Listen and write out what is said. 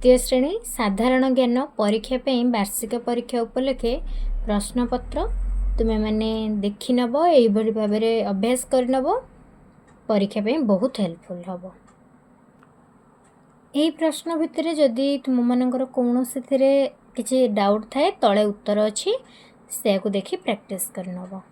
तृतीय श्रेणी साधारण ज्ञान परीक्षा वार्षिक परीक्षा उपलक्षे प्रश्नपत्र तुमे मैंने देखी नब यही भाव अभ्यास कर नब परीक्षा बहुत हेल्पफुल हम। यही प्रश्न भितर जदि तुम मानकर कौन से किसी डाउट थाए तले उत्तर अच्छी से देखी प्रैक्टिस कर नब।